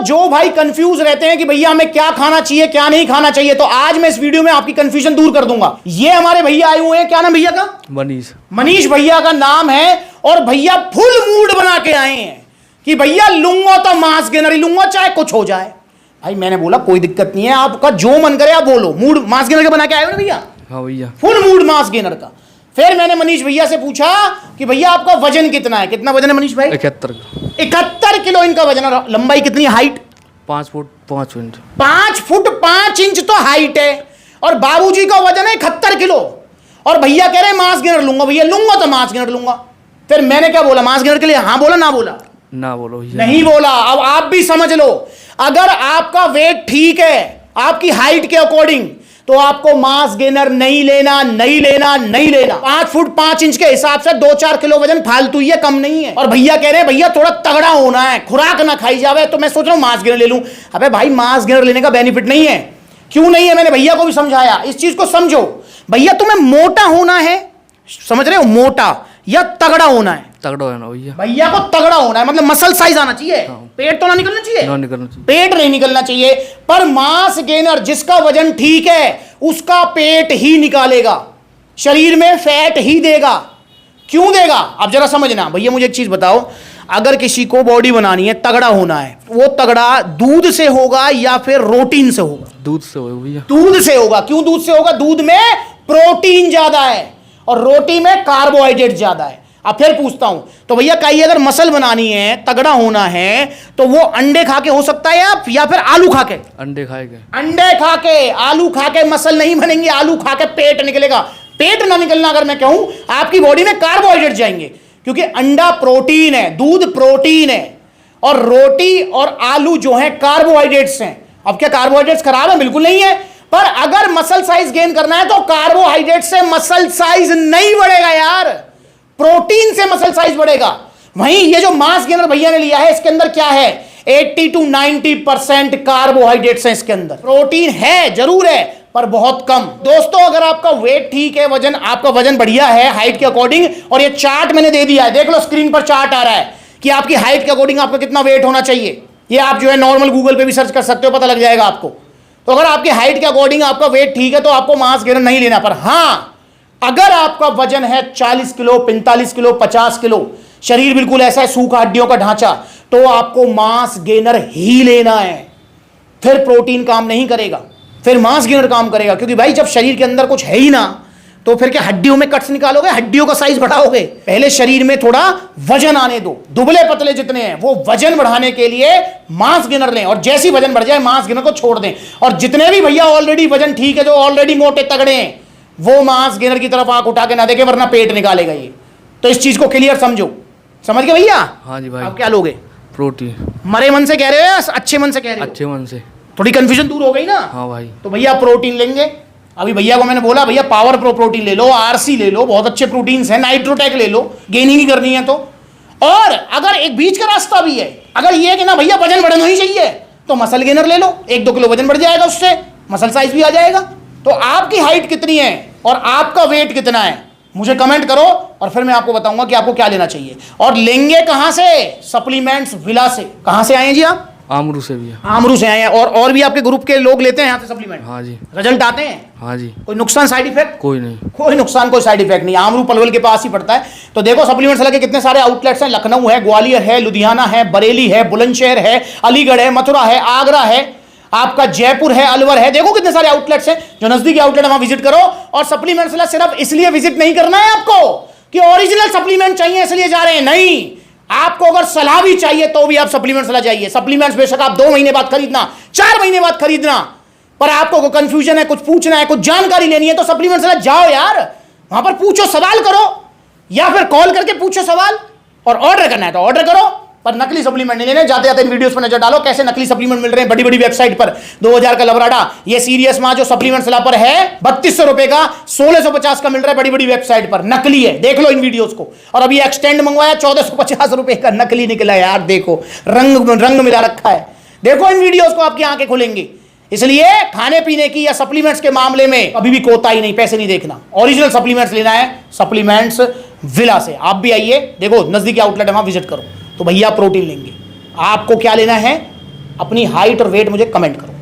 जो भाई कंफ्यूज रहते हैं कि भैया हमें क्या खाना चाहिए क्या नहीं खाना चाहिए, तो आज मैं इस वीडियो में आपकी कंफ्यूजन दूर कर दूंगा। ये हमारे भैया आए हुए हैं, क्या नाम भैया का? मनीष भैया का नाम है। और भैया फुल मूड बना के आए हैं कि भैया लूंगा तो मांस गेनर ही लूंगा, चाहे कुछ हो जाए। भाई मैंने बोला कोई दिक्कत नहीं है, आपका जो मन करे आप बोलो। मूड मांस गेनर का बना के आए हो ना भैया? हाँ भैया, फुल मूड मांस गेनर का। फिर मैंने मनीष भैया से पूछा कि भैया आपका वजन कितना है? कितना वजन है मनीष भाई? 71 किलो इनका वजन है। लंबाई कितनी? Height 5 foot 5 inch. 5 foot 5 inch तो हाइट है। और बाबूजी का वजन है 71 किलो। और भैया कह रहे हैं मांस गेनर लूंगा। भैया लूंगा तो मांस गेनर लूंगा। फिर मैंने क्या बोला मांस गेनर के लिए? हाँ बोला ना बोला? ना बोलो नहीं बोला। अब आप भी समझ लो, अगर आपका वेट ठीक है आपकी हाइट के अकॉर्डिंग तो आपको मांस गेनर नहीं लेना, नहीं लेना, नहीं लेना। 5 फुट 5 इंच के हिसाब से 2-4 किलो वजन फालतू ही है, कम नहीं है। और भैया कह रहे हैं भैया थोड़ा तगड़ा होना है, खुराक ना खाई जावे, तो मैं सोच रहा हूं मांस गेनर ले लूं। अबे भाई मांस गेनर लेने का बेनिफिट नहीं है। क्यों नहीं है? मैंने भैया को भी समझाया। इस चीज को समझो भैया, तुम्हें मोटा होना है, समझ रहे हो? मोटा या तगड़ा होना है? तगड़ा होना भैया। भैया को तगड़ा होना है, मतलब मसल साइज आना चाहिए। पेट तो ना निकलना चाहिए, ना निकलना चाहिए, पेट नहीं निकलना चाहिए। पर मांस गेनर जिसका वजन ठीक है उसका पेट ही निकालेगा, शरीर में फैट ही देगा। क्यों देगा? अब जरा समझना भैया। मुझे एक चीज बताओ, अगर किसी को बॉडी बनानी है, तगड़ा होना है, वो तगड़ा दूध से होगा या फिर प्रोटीन से होगा? दूध से होगा भैया। दूध से होगा। क्यों दूध से होगा? दूध में प्रोटीन ज्यादा है और रोटी में कार्बोहाइड्रेट ज्यादा है। अब फिर पूछता हूं, तो भैया कहीं अगर मसल बनानी है, तगड़ा होना है, तो वो अंडे खा के हो सकता है या फिर आलू खा के? अंडे खाएंगे। अंडे खा के, आलू खा के मसल नहीं बनेंगे। आलू खा के पेट निकलेगा। पेट ना निकलना अगर मैं कहूं, आपकी बॉडी में कार्बोहाइड्रेट जाएंगे, क्योंकि अंडा प्रोटीन है, दूध प्रोटीन है, और रोटी और आलू जो है कार्बोहाइड्रेट्स हैं। अब क्या कार्बोहाइड्रेट्स खराब है? बिल्कुल नहीं है। पर अगर मसल साइज गेन करना है तो कार्बोहाइड्रेट से मसल साइज नहीं बढ़ेगा यार, प्रोटीन से मसल साइज बढ़ेगा। वहीं ये जो मांस गेनर भैया ने लिया है, इसके अंदर क्या है? 80 to 90% कार्बोहाइड्रेट्स हैं इसके अंदर। प्रोटीन है जरूर है, पर बहुत कम। दोस्तों अगर आपका वेट ठीक है, वजन आपका वजन बढ़िया है हाइट के अकॉर्डिंग, और ये चार्ट मैंने दे दिया है, देख लो स्क्रीन पर चार्ट आ रहा है कि आपकी हाइट के अकॉर्डिंग आपका कितना वेट होना चाहिए। ये आप जो है नॉर्मल गूगल पे भी सर्च कर सकते हो, पता लग जाएगा आपको। तो अगर आपकी हाइट के अकॉर्डिंग आपका वेट ठीक है तो आपको मांस गेनर नहीं लेना। पर हां, अगर आपका वजन है 40 किलो 45 किलो 50 किलो, शरीर बिल्कुल ऐसा है सूखा हड्डियों का ढांचा, तो आपको मांस गेनर ही लेना है। फिर प्रोटीन काम नहीं करेगा, फिर मांस गेनर काम करेगा। क्योंकि भाई जब शरीर के अंदर कुछ है ही ना, तो फिर क्या हड्डियों में कट्स निकालोगे? हड्डियों का साइज बढ़ाओगे? पहले शरीर में थोड़ा वजन आने दो। दुबले पतले जितने हैं वो वजन बढ़ाने के लिए मांस गेनर लें, और जैसी वजन बढ़ जाए मांस गेनर को छोड़ दें। और जितने भी भैया ऑलरेडी वजन ठीक है, जो ऑलरेडी मोटे तगड़े हैं, वो मांस गेनर की तरफ आंख उठा के ना देखे, वरना पेट निकालेगा ये। तो इस चीज को क्लियर समझो। समझ गए भैया? हाँ जी भाई। आप क्या लोगे? प्रोटीन। मरे मन से कह रहे हो या अच्छे मन से कह रहे हो? अच्छे मन से। थोड़ी कंफ्यूजन दूर हो गई ना? हाँ भाई। तो भैया प्रोटीन लेंगे। अभी भैया को मैंने बोला भैया पावर प्रो प्रोटीन ले लो, आरसी ले लो, बहुत अच्छे प्रोटीन्स हैं, नाइट्रोटेक ले लो, गेनिंग ही करनी है तो। और अगर एक बीच का रास्ता भी है, अगर ये कि ना भैया वजन बढ़ना ही चाहिए, तो मसल गेनर ले लो, 1-2 किलो वजन बढ़ जाएगा, उससे मसल साइज भी आ जाएगा। तो आपकी हाइट कितनी है और आपका वेट कितना है, मुझे कमेंट करो, और फिर मैं आपको बताऊंगा कि आपको क्या लेना चाहिए। और लेंगे कहां से? सप्लीमेंट्स विला से। कहां से आए हैं जी आप? आमरू से भी। आमरू से आए हैं। और भी आपके ग्रुप के लोग लेते हैं यहाँ से सप्लीमेंट? हाँ जी। रिजल्ट आते हैं? हाँ जी। कोई नुकसान साइड इफेक्ट? कोई नहीं। कोई नुकसान कोई साइड इफेक्ट नहीं। आमरू पलवल के पास ही पड़ता है। तो देखो सप्लीमेंट्स लगे कितने सारे आउटलेट्स हैं। लखनऊ है, ग्वालियर है, लुधियाना है, बरेली है, बुलंदशहर है, अलीगढ़ है, मथुरा है, आगरा है, आपका जयपुर है, अलवर है। देखो कितने सारे आउटलेट्स हैं। जो नजदीकी आउटलेट है वहां विजिट करो। और सप्लीमेंट्स सिर्फ इसलिए विजिट नहीं करना है आपको कि ओरिजिनल सप्लीमेंट चाहिए इसलिए जा रहे हैं, नहीं। आपको अगर सलाह भी चाहिए तो भी आप सप्लीमेंट्स ला जाइए। सप्लीमेंट्स बेशक आप 2 महीने बाद खरीदना, 4 महीने बाद खरीदना, पर आपको कोई कंफ्यूजन है, कुछ पूछना है, कुछ जानकारी लेनी है, तो सप्लीमेंट्स ला जाओ यार। वहां पर पूछो, सवाल करो, या फिर कॉल करके पूछो सवाल। और ऑर्डर करना है तो ऑर्डर करो, पर नकली सप्लीमेंट नहीं लेने। जाते जाते इन वीडियोस पर नजर डालो कैसे नकली सप्लीमेंट मिल रहे हैं बड़ी बड़ी वेबसाइट पर। 2000 का लवराडा, ये सीरियस मां जो सप्लीमेंट सला पर है 3200 रुपए का, 1650 का मिल रहा है बड़ी बड़ी वेबसाइट पर, नकली है। देख लो इन वीडियोस को। और अभी एक्सटेंड मंगवाया 1450 रुपए का, नकली निकला यार। देखो रंग मिला रखा है। देखो इन वीडियोस को, आपकी आंखें खुलेंगी। इसलिए खाने पीने की या सप्लीमेंट्स के मामले में अभी भी कोताही नहीं, पैसे नहीं देखना। ओरिजिनल सप्लीमेंट्स लेना है सप्लीमेंट्स विला से। आप भी आइए, देखो नजदीकी आउटलेट है वहां विजिट करो। तो भैया प्रोटीन लेंगे। आपको क्या लेना है? अपनी हाइट और वेट मुझे कमेंट करो।